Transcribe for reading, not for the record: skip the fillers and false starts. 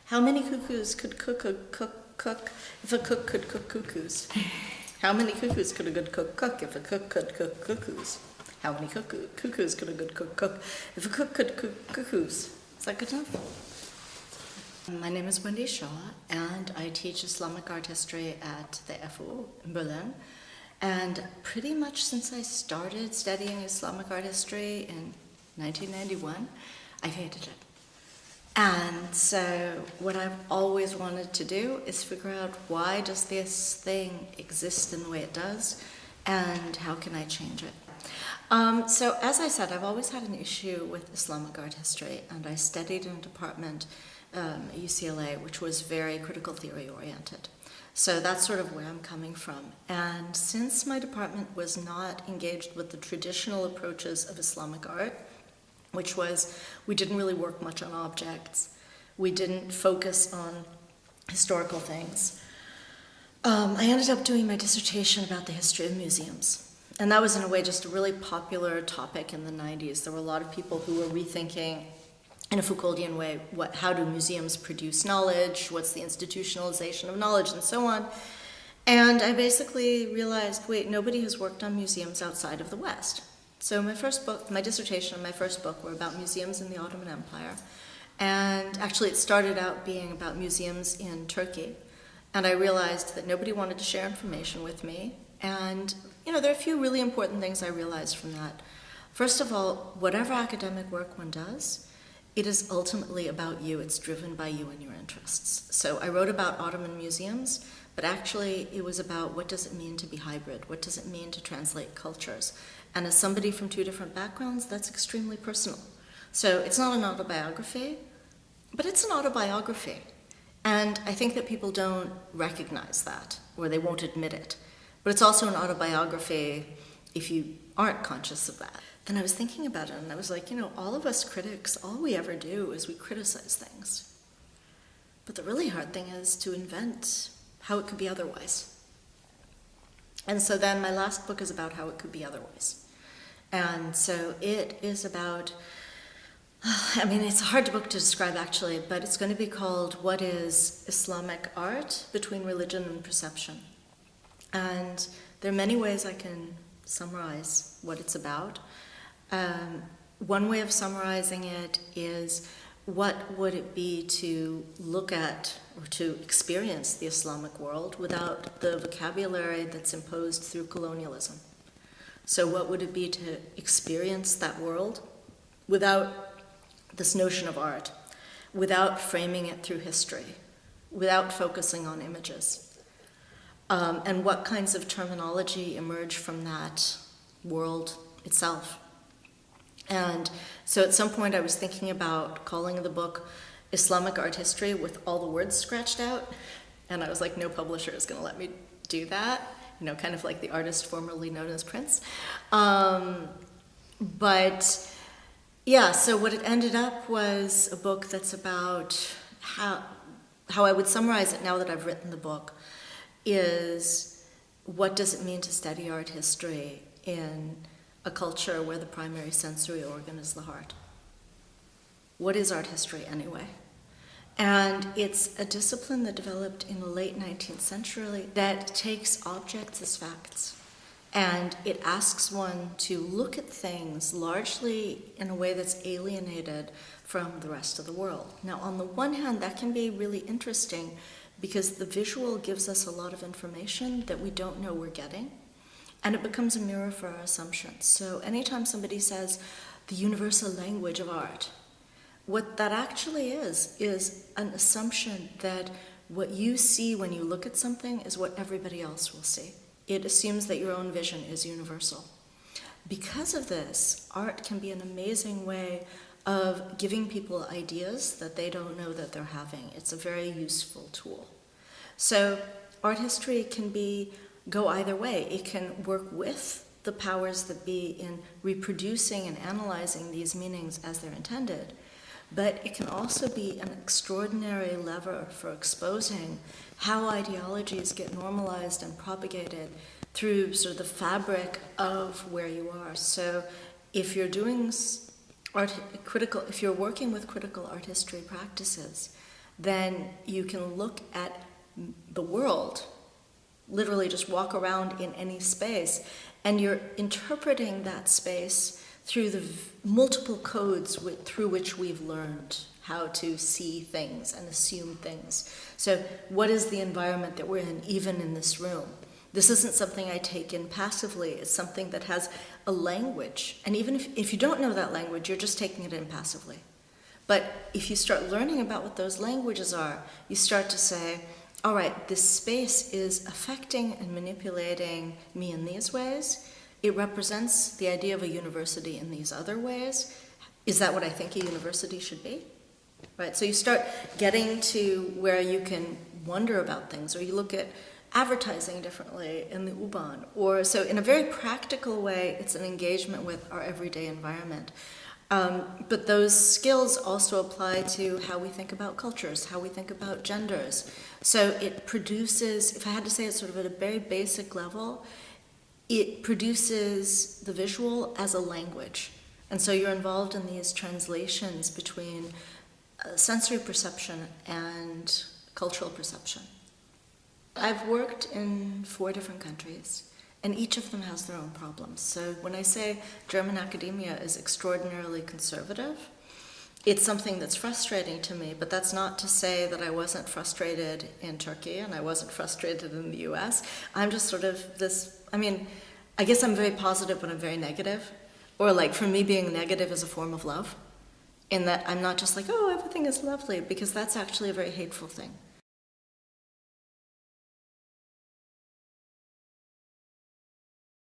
How many cuckoos could cook if a cook could cook cuckoos? How many cuckoos could a good cook if a cook could cook cuckoos? How many cuckoos could a good cook if a cook could cook cuckoos? Is that good enough? My name is Wendy Shaw, and I teach Islamic art history at the FU in Berlin. And pretty much since I started studying Islamic art history in 1991, I've hated it. And so what I've always wanted to do is figure out, why does this thing exist in the way it does, and how can I change it? So as I said, I've always had an issue with Islamic art history, and I studied in a department at UCLA which was very critical theory oriented. So that's sort of where I'm coming from. And since my department was not engaged with the traditional approaches of Islamic art, which was, we didn't really work much on objects, we didn't focus on historical things, I ended up doing my dissertation about the history of museums. And that was, in a way, just a really popular topic in the 90s. There were a lot of people who were rethinking, in a Foucauldian way, how do museums produce knowledge, what's the institutionalization of knowledge, and so on. And I basically realized, wait, nobody has worked on museums outside of the West. So my first book, my dissertation and my first book were about museums in the Ottoman Empire. And actually it started out being about museums in Turkey. And I realized that nobody wanted to share information with me. And, there are a few really important things I realized from that. First of all, whatever academic work one does, it is ultimately about you. It's driven by you and your interests. So I wrote about Ottoman museums, but actually it was about, what does it mean to be hybrid? What does it mean to translate cultures? And as somebody from two different backgrounds, that's extremely personal. So it's not an autobiography, but it's an autobiography. And I think that people don't recognize that, or they won't admit it. But it's also an autobiography if you aren't conscious of that. Then I was thinking about it, and I was like, all of us critics, all we ever do is we criticize things. But the really hard thing is to invent how it could be otherwise. And so then my last book is about how it could be otherwise. And so it is about, it's a hard book to describe actually, but it's going to be called What is Islamic Art Between Religion and Perception? And there are many ways I can summarize what it's about. One way of summarizing it is, what would it be to look at or to experience the Islamic world without the vocabulary that's imposed through colonialism? So what would it be to experience that world without this notion of art, without framing it through history, without focusing on images? And what kinds of terminology emerge from that world itself? And so at some point I was thinking about calling the book Islamic Art History with all the words scratched out, and I was like, no publisher is going to let me do that, kind of like the artist formerly known as Prince. But yeah, so what it ended up was a book that's about how I would summarize it now that I've written the book is, what does it mean to study art history in a culture where the primary sensory organ is the heart? What is art history anyway? And it's a discipline that developed in the late 19th century that takes objects as facts. And it asks one to look at things largely in a way that's alienated from the rest of the world. Now, on the one hand, that can be really interesting because the visual gives us a lot of information that we don't know we're getting, and it becomes a mirror for our assumptions. So anytime somebody says the universal language of art, what that actually is an assumption that what you see when you look at something is what everybody else will see. It assumes that your own vision is universal. Because of this, art can be an amazing way of giving people ideas that they don't know that they're having. It's a very useful tool. So art history can go either way. It can work with the powers that be in reproducing and analyzing these meanings as they're intended, but it can also be an extraordinary lever for exposing how ideologies get normalized and propagated through sort of the fabric of where you are. So if you're doing if you're working with critical art history practices, then you can look at the world, literally just walk around in any space, and you're interpreting that space through the multiple codes through which we've learned how to see things and assume things. So what is the environment that we're in, even in this room? This isn't something I take in passively. It's something that has a language. And even if you don't know that language, you're just taking it in passively. But if you start learning about what those languages are, you start to say, all right, this space is affecting and manipulating me in these ways. It represents the idea of a university in these other ways. Is that what I think a university should be? Right, so you start getting to where you can wonder about things, or you look at advertising differently in the U-Bahn. Or so in a very practical way, it's an engagement with our everyday environment. But those skills also apply to how we think about cultures, how we think about genders. So it produces, if I had to say it sort of at a very basic level, it produces the visual as a language. And so you're involved in these translations between sensory perception and cultural perception. I've worked in 4 different countries, and each of them has their own problems. So when I say German academia is extraordinarily conservative, it's something that's frustrating to me, but that's not to say that I wasn't frustrated in Turkey and I wasn't frustrated in the US. I'm just sort of this, I guess I'm very positive when I'm very negative, or like for me being negative is a form of love, in that I'm not just like, oh, everything is lovely, because that's actually a very hateful thing.